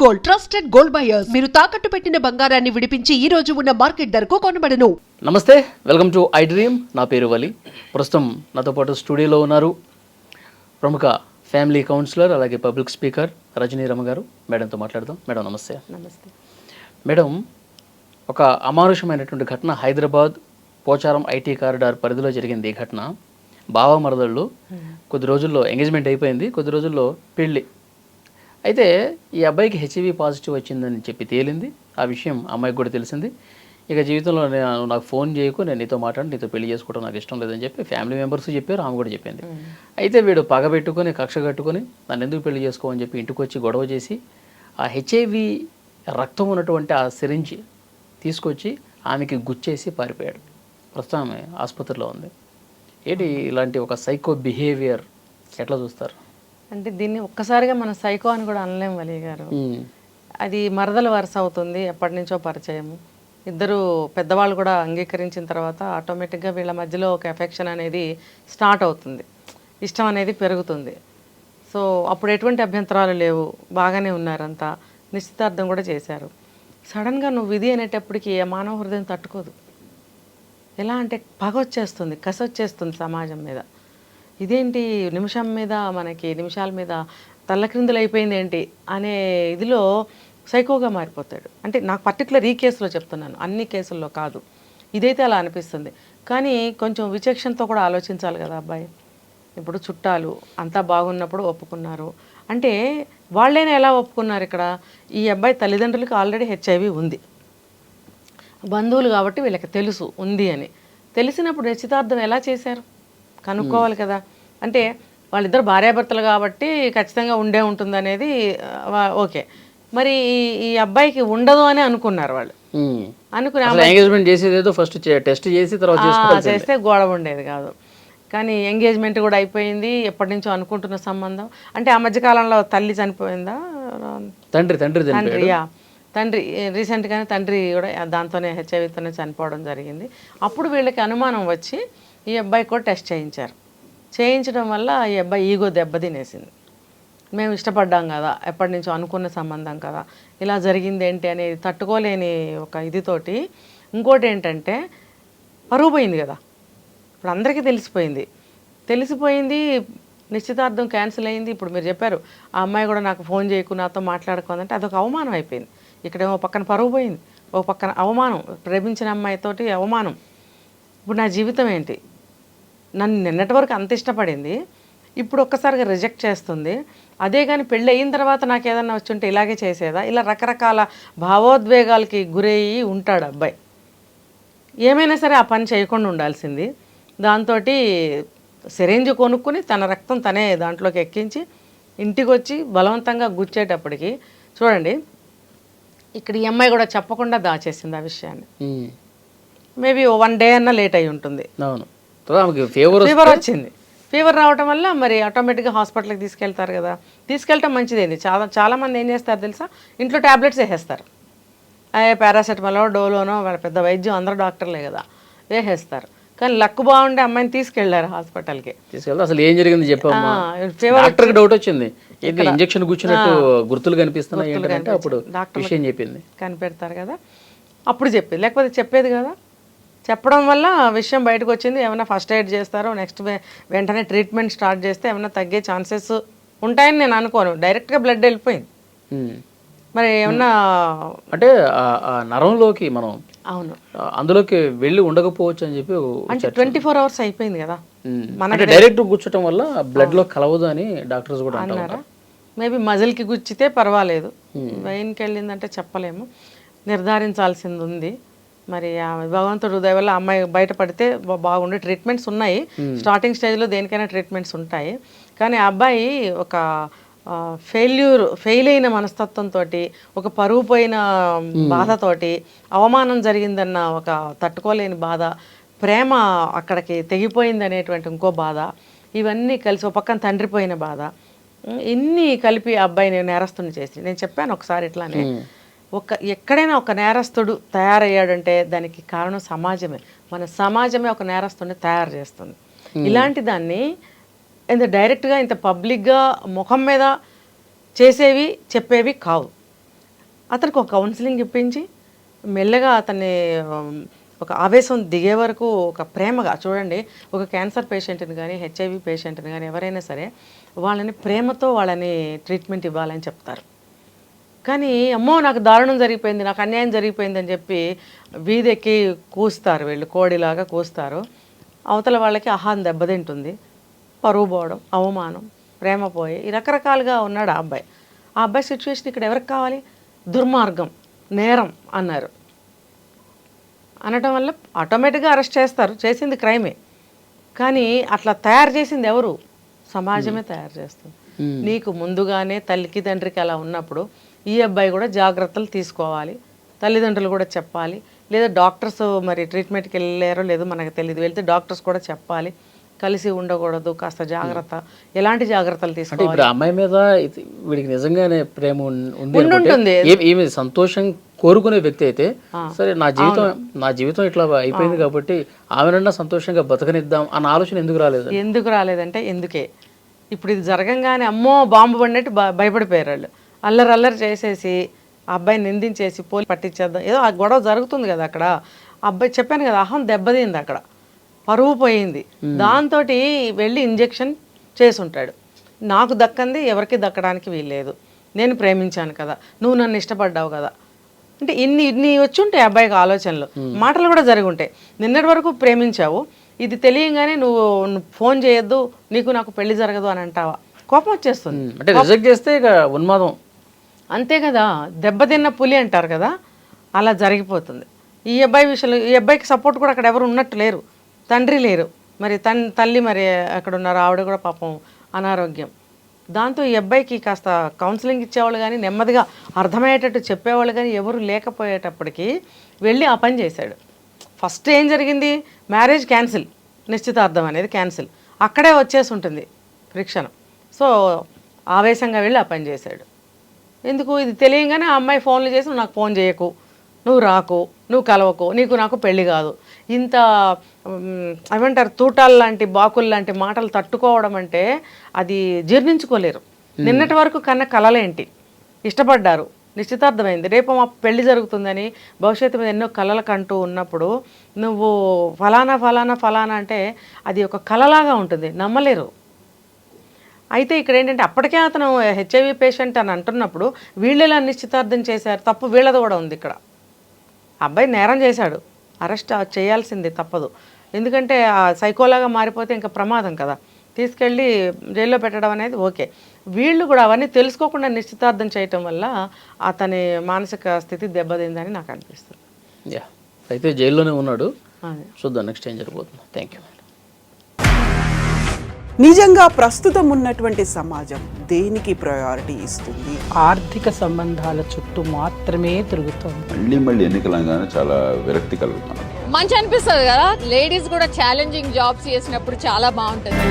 Gold trusted gold buyers మీరు తాకట్టు పెట్టిన బంగారాన్ని విడిపించి ఈ రోజు ఉన్న మార్కెట్ ధరకు కొనబడను. నమస్తే, వెల్కమ్ టు ఐ డ్రీమ్. నా పేరు వలి. ప్రస్తుతం నాతో పాటు స్టూడియోలో ఉన్నారు ప్రముఖ ఫ్యామిలీ కౌన్సిలర్ అలాగే పబ్లిక్ స్పీకర్ రజనీ రమ గారు. మేడంతో మాట్లాడదాం. మేడం నమస్తే. నమస్తే మేడం, ఒక అమానుషమైనటువంటి ఘటన హైదరాబాద్ పోచారం ఐటీ కారిడార్ పరిధిలో జరిగింది. ఈ ఘటన బావ మరదళ్ళు కొద్ది రోజుల్లో ఎంగేజ్మెంట్ అయిపోయింది, కొద్ది రోజుల్లో పెళ్ళి. అయితే ఈ అబ్బాయికి హెచ్ఐవి పాజిటివ్ వచ్చిందని చెప్పి తేలింది. ఆ విషయం అమ్మాయికి కూడా తెలిసింది. ఇక జీవితంలో నాకు ఫోన్ చేయకు, నేను నీతో మాట్లాడి నీతో పెళ్లి చేసుకోవడం నాకు ఇష్టం లేదని చెప్పి ఫ్యామిలీ మెంబర్స్ చెప్పారు, ఆమె కూడా చెప్పింది. అయితే వీడు పగ పెట్టుకొని కక్ష కట్టుకొని నన్ను ఎందుకు పెళ్లి చేసుకోమని చెప్పి ఇంటికి వచ్చి గొడవ చేసి ఆ హెచ్ఐవి రక్తం ఉన్నటువంటి ఆ సిరింజ్ తీసుకొచ్చి ఆమెకి గుచ్చేసి పారిపోయాడు. ప్రస్తుతం ఆమె ఆసుపత్రిలో ఉంది. ఏంటి ఇలాంటి ఒక సైకో బిహేవియర్ ఎట్లా చూస్తారు? అంటే దీన్ని ఒక్కసారిగా మనం సైకో అని కూడా అనలేం వలి గారు. అది మరదల వరుస అవుతుంది, ఎప్పటి నుంచో పరిచయము. ఇద్దరు పెద్దవాళ్ళు కూడా అంగీకరించిన తర్వాత ఆటోమేటిక్గా వీళ్ళ మధ్యలో ఒక ఎఫెక్షన్ అనేది స్టార్ట్ అవుతుంది, ఇష్టం అనేది పెరుగుతుంది. సో అప్పుడు ఎటువంటి అభ్యంతరాలు లేవు, బాగానే ఉన్నారంతా, నిశ్చితార్థం కూడా చేశారు. సడన్గా నువ్వు విధి అనేటప్పటికీ మానవ హృదయం తట్టుకోదు. ఎలా అంటే పగ వచ్చేస్తుంది, కసి వచ్చేస్తుంది సమాజం మీద. ఇదేంటి నిమిషాల మీద తల్లక్రిందులు అయిపోయింది ఏంటి అనే ఇదిలో సైకోగా మారిపోతాడు. అంటే నాకు పర్టికులర్ ఈ కేసులో చెప్తున్నాను, అన్ని కేసుల్లో కాదు. ఇదైతే అలా అనిపిస్తుంది. కానీ కొంచెం విచక్షణతో కూడా ఆలోచించాలి కదా అబ్బాయి. ఇప్పుడు చుట్టాలు అంతా బాగున్నప్పుడు ఒప్పుకున్నారు అంటే వాళ్ళైనా ఎలా ఒప్పుకున్నారు? ఇక్కడ ఈ అబ్బాయి తల్లిదండ్రులకు ఆల్రెడీ హెచ్ఐవి ఉంది, బంధువులు కాబట్టి వీళ్ళకి తెలుసు ఉంది అని. తెలిసినప్పుడు నిశ్చితార్థం ఎలా చేశారు కనుక్కోవాలి కదా. అంటే వాళ్ళిద్దరు భార్యాభర్తలు కాబట్టి ఖచ్చితంగా ఉండే ఉంటుంది అనేది ఓకే. మరి ఈ అబ్బాయికి ఉండదు అని అనుకున్నారు వాళ్ళు. ఎంగేజ్మెంట్ చేసేదేదో ఫస్ట్ టెస్ట్ చేసి తర్వాత చేస్తే గొడవ ఉండేది కాదు. కానీ ఎంగేజ్మెంట్ కూడా అయిపోయింది, ఎప్పటి నుంచో అనుకుంటున్న సంబంధం. అంటే ఆ మధ్యకాలంలో తల్లి చనిపోయిందా, తండ్రి రీసెంట్గానే తండ్రి కూడా దాంతోనే హెచ్ఐవితోనే చనిపోవడం జరిగింది. అప్పుడు వీళ్ళకి అనుమానం వచ్చి ఈ అబ్బాయి కూడా టెస్ట్ చేయించడం వల్ల ఈ అబ్బాయి ఈగో దెబ్బతినేసింది. మేము ఇష్టపడ్డాం కదా, ఎప్పటి నుంచో అనుకున్న సంబంధం కదా, ఇలా జరిగింది ఏంటి అనేది తట్టుకోలేని ఒక ఇదితోటి. ఇంకోటి ఏంటంటే పరువు పోయింది కదా, ఇప్పుడు అందరికీ తెలిసిపోయింది. నిశ్చితార్థం క్యాన్సిల్ అయింది. ఇప్పుడు మీరు చెప్పారు ఆ అమ్మాయి కూడా నాకు ఫోన్ చేయకు, నాతో మాట్లాడుకోదంటే అదొక అవమానం అయిపోయింది. ఇక్కడేమో పక్కన పరువు పోయింది, ఒక పక్కన అవమానం, ప్రేమించిన అమ్మాయితోటి అవమానం. ఇప్పుడు నా జీవితం ఏంటి? నన్ను నిన్నటి వరకు అంత ఇష్టపడింది, ఇప్పుడు ఒక్కసారిగా రిజెక్ట్ చేస్తుంది. అదే కానీ పెళ్ళి అయిన తర్వాత నాకు ఏదన్నా వచ్చుంటే ఇలాగే చేసేదా? ఇలా రకరకాల భావోద్వేగాలకి గురయ్యి ఉంటాడు అబ్బాయి. ఏమైనా సరే ఆ పని చేయకుండా ఉండాల్సింది. దాంతో సిరింజ్ కొనుక్కుని తన రక్తం తనే దాంట్లోకి ఎక్కించి ఇంటికి వచ్చి బలవంతంగా గుచ్చేటప్పటికి చూడండి, ఇక్కడ ఈ అమ్మాయి కూడా చెప్పకుండా దాచేసింది ఆ విషయాన్ని. మేబీ 1 డే అన్నా లేట్ అయి ఉంటుంది. ఫీవర్ వచ్చింది. ఫీవర్ రావటం వల్ల మరి ఆటోమేటిక్గా హాస్పిటల్కి తీసుకెళ్తారు కదా. తీసుకెళ్ళటం మంచిదేంది. చాలామంది ఏం చేస్తారు తెలుసా, ఇంట్లో ట్యాబ్లెట్స్ వేసేస్తారు. పారాసెటమాలో డోలోనో వాళ్ళ పెద్ద వైద్యం, అందరూ డాక్టర్లే కదా, వేసేస్తారు. కానీ లక్ బాగుండే అమ్మాయిని తీసుకెళ్లారు హాస్పిటల్కి. అసలు ఏం జరిగింది చెప్పమ్మా, డాక్టర్కి డౌట్ వచ్చింది, ఇంజెక్షన్ కూర్చున్నట్టు గుర్తులు కనిపిస్తున్నాయి ఏంటంటే అప్పుడు విషయం చెప్పింది. కనిపెడతారు కదా, అప్పుడు చెప్పింది, లేకపోతే చెప్పేది కదా. చెప్పడం వల్ల విషయం బయటకు వచ్చింది. ఏమైనా ఫస్ట్ ఎయిడ్ చేస్తారో, నెక్స్ట్ వెంటనే ట్రీట్మెంట్ స్టార్ట్ చేస్తే ఏమైనా తగ్గే ఛాన్సెస్ ఉంటాయని నేను అనుకోను. డైరెక్ట్గా బ్లడ్ వెళ్ళిపోయింది. మరి ఏమన్నా అంటే నరంలోకి మనం అవును అందులోకి వెళ్ళి ఉండకపోవచ్చు అని చెప్పి అంటే 24 hours అయిపోయింది కదా, మనకి డైరెక్ట్ గుచ్చటం వల్ల బ్లడ్ లో కలవదు అని డాక్టర్స్ కూడా అన్నారా. మేబీ మజిల్కి గుచ్చితే పర్వాలేదు, వెయిన్కి వెళ్ళిందంటే చెప్పలేము, నిర్ధారించాల్సింది ఉంది. మరి భగవంతుడు దయ వల్ల అమ్మాయి బయటపడితే బాగుండే. ట్రీట్మెంట్స్ ఉన్నాయి, స్టార్టింగ్ స్టేజ్లో దేనికైనా ట్రీట్మెంట్స్ ఉంటాయి. కానీ ఆ అబ్బాయి ఒక ఫెయిల్ అయిన మనస్తత్వంతో, ఒక పరువు పోయిన బాధతోటి, అవమానం జరిగిందన్న ఒక తట్టుకోలేని బాధ, ప్రేమ అక్కడికి తెగిపోయింది అనేటువంటి ఇంకో బాధ, ఇవన్నీ కలిసి ఒక పక్కన తండ్రి పోయిన బాధ, ఇన్ని కలిపి ఆ అబ్బాయిని నేరస్తుని చేసి. నేను చెప్పాను ఒకసారి ఇట్లానే, ఎక్కడైనా ఒక నేరస్తుడు తయారయ్యాడంటే దానికి కారణం సమాజమే. మన సమాజమే ఒక నేరస్తుడిని తయారు చేస్తుంది. ఇలాంటి దాన్ని డైరెక్ట్గా ఇంత పబ్లిక్గా ముఖం మీద చేసేవి చెప్పేవి కావు. అతనికి ఒక కౌన్సిలింగ్ ఇప్పించి మెల్లగా అతన్ని ఒక ఆవేశం దిగే వరకు ఒక ప్రేమగా చూడండి, ఒక క్యాన్సర్ పేషెంట్ని కానీ హెచ్ఐవి పేషెంట్ని కానీ ఎవరైనా సరే వాళ్ళని ప్రేమతో వాళ్ళని ట్రీట్మెంట్ ఇవ్వాలని చెప్తారు. కానీ అమ్మో నాకు దారుణం జరిగిపోయింది, నాకు అన్యాయం జరిగిపోయింది అని చెప్పి వీధెక్కి కూస్తారు, వీళ్ళు కోడిలాగా కూస్తారు. అవతల వాళ్ళకి ఆహారం దెబ్బతింటుంది, పరువు పోవడం, అవమానం, ప్రేమ పోయి ఈ రకరకాలుగా ఉన్నాడు ఆ అబ్బాయి. ఆ అబ్బాయి సిచ్యువేషన్ ఇక్కడ ఎవరికి కావాలి? దుర్మార్గం, నేరం అన్నారు. అనటం వల్ల ఆటోమేటిక్గా అరెస్ట్ చేస్తారు, చేసింది క్రైమే. కానీ అట్లా తయారు చేసింది ఎవరు? సమాజమే తయారు చేస్తుంది. నీకు ముందుగానే తల్లికి తండ్రికి అలా ఉన్నప్పుడు ఈ అబ్బాయి కూడా జాగ్రత్తలు తీసుకోవాలి, తల్లిదండ్రులు కూడా చెప్పాలి, లేదా డాక్టర్స్ మరి ట్రీట్మెంట్కి వెళ్ళారో లేదో మనకు తెలియదు, వెళ్తే డాక్టర్స్ కూడా చెప్పాలి, కలిసి ఉండకూడదు, కాస్త జాగ్రత్త, ఎలాంటి జాగ్రత్తలు తీసుకోవాలి. ఇప్పుడు అమ్మాయి మీద వీడికి నిజంగానే ప్రేమ ఉంటుంది. ఏమి సంతోషం కోరుకునే వ్యక్తి అయితే సరే నా జీవితం ఇట్లా అయిపోయింది కాబట్టి ఆమెనన్నా సంతోషంగా బతకనిద్దాం అన్న ఆలోచన ఎందుకు రాలేదంటే ఎందుకే ఇప్పుడు ఇది జరగంగానే అమ్మో బాంబు పడినట్టు భయపడిపోయారు వాళ్ళు. అల్లరి చేసేసి ఆ అబ్బాయిని నిందించేసి పోలి పట్టించేద్దాం, ఏదో ఆ గొడవ జరుగుతుంది కదా అక్కడ. అబ్బాయి చెప్పాను కదా, అహం దెబ్బతింది, అక్కడ పరువు పోయింది. దాంతో వెళ్ళి ఇంజెక్షన్ చేసుంటాడు. నాకు దక్కంది ఎవరికి దక్కడానికి వీల్లేదు, నేను ప్రేమించాను కదా, నువ్వు నన్ను ఇష్టపడ్డావు కదా అంటే ఇన్ని వచ్చి ఉంటాయి అబ్బాయికి ఆలోచనలు, మాటలు కూడా జరిగి ఉంటాయి. నిన్నటి వరకు ప్రేమించావు, ఇది తెలియగానే నువ్వు ఫోన్ చేయొద్దు, నీకు నాకు పెళ్లి జరగదు అని అంటావా? కోపం వచ్చేస్తుంది. అంటే రిజెక్ట్ చేస్తే ఇక ఉన్మాదం అంతే కదా, దెబ్బతిన్న పులి అంటారు కదా, అలా జరిగిపోతుంది. ఈ అబ్బాయి విషయంలో ఈ అబ్బాయికి సపోర్ట్ కూడా అక్కడ ఎవరు ఉన్నట్టు లేరు, తండ్రి లేరు, మరి తల్లి మరి అక్కడ ఉన్నారు, ఆవిడ కూడా పాపం అనారోగ్యం. దాంతో ఈ అబ్బాయికి కాస్త కౌన్సిలింగ్ ఇచ్చేవాళ్ళు కానీ నెమ్మదిగా అర్థమయ్యేటట్టు చెప్పేవాళ్ళు కానీ ఎవరు లేకపోయేటప్పటికి వెళ్ళి ఆ పని చేశాడు. ఫస్ట్ ఏం జరిగింది? మ్యారేజ్ క్యాన్సిల్, నిశ్చితార్థం అనేది క్యాన్సిల్, అక్కడే వచ్చేసి ఉంటుంది ఫ్రిక్షన్. సో ఆవేశంగా వెళ్ళి ఆ పని చేశాడు. ఎందుకు? ఇది తెలియగానే ఆ అమ్మాయి ఫోన్లు చేసి నువ్వు నాకు ఫోన్ చేయకు, నువ్వు రాకు, నువ్వు కలవకు, నీకు నాకు పెళ్ళి కాదు, ఇంత ఏమంటారు తూటాలు లాంటి బాకులు లాంటి మాటలు తట్టుకోవడం అంటే అది జీర్ణించుకోలేరు. నిన్నటి వరకు కన్నా కలలేంటి, ఇష్టపడ్డారు, నిశ్చితార్థమైంది, రేపు మా పెళ్లి జరుగుతుందని భవిష్యత్తు మీద ఎన్నో కలలు కంటూ ఉన్నప్పుడు నువ్వు ఫలానా ఫలానా ఫలానా అంటే అది ఒక కలలాగా ఉంటుంది, నమ్మలేరు. అయితే ఇక్కడ ఏంటంటే అప్పటికే అతను హెచ్ఐవి పేషెంట్ అని అంటున్నప్పుడు వీళ్ళు ఎలా నిశ్చితార్థం చేశారు? తప్పు వీళ్ళది కూడా ఉంది ఇక్కడ. అబ్బాయి నేరం చేశాడు, అరెస్ట్ చేయాల్సిందే, తప్పదు. ఎందుకంటే ఆ సైకోలాగా మారిపోతే ఇంకా ప్రమాదం కదా, తీసుకెళ్ళి జైల్లో పెట్టడం అనేది ఓకే. వీళ్ళు కూడా అవన్నీ తెలుసుకోకుండా నిశ్చితార్థం చేయటం వల్ల అతని మానసిక స్థితి దెబ్బతిందని నాకు అనిపిస్తుంది. యా, అయితే జైల్లోనే ఉన్నాడు, చూద్దాం నెక్స్ట్ ఏం జరగబోతుంది. Thank you. నిజంగా ప్రస్తుతం ఉన్నటువంటి సమాజం దేనికి ప్రయారిటీ ఇస్తుంది? ఆర్థిక సంబంధాల చుట్టూ మాత్రమే తిరుగుతోంది. మళ్ళీ ఎన్నికలంగానే చాలా విరక్తి కలుగుతున్నాం. మంచి అనిపిస్తుంది కదా, లేడీస్ కూడా ఛాలెంజింగ్ జాబ్స్ చేసినప్పుడు చాలా బాగుంటుంది.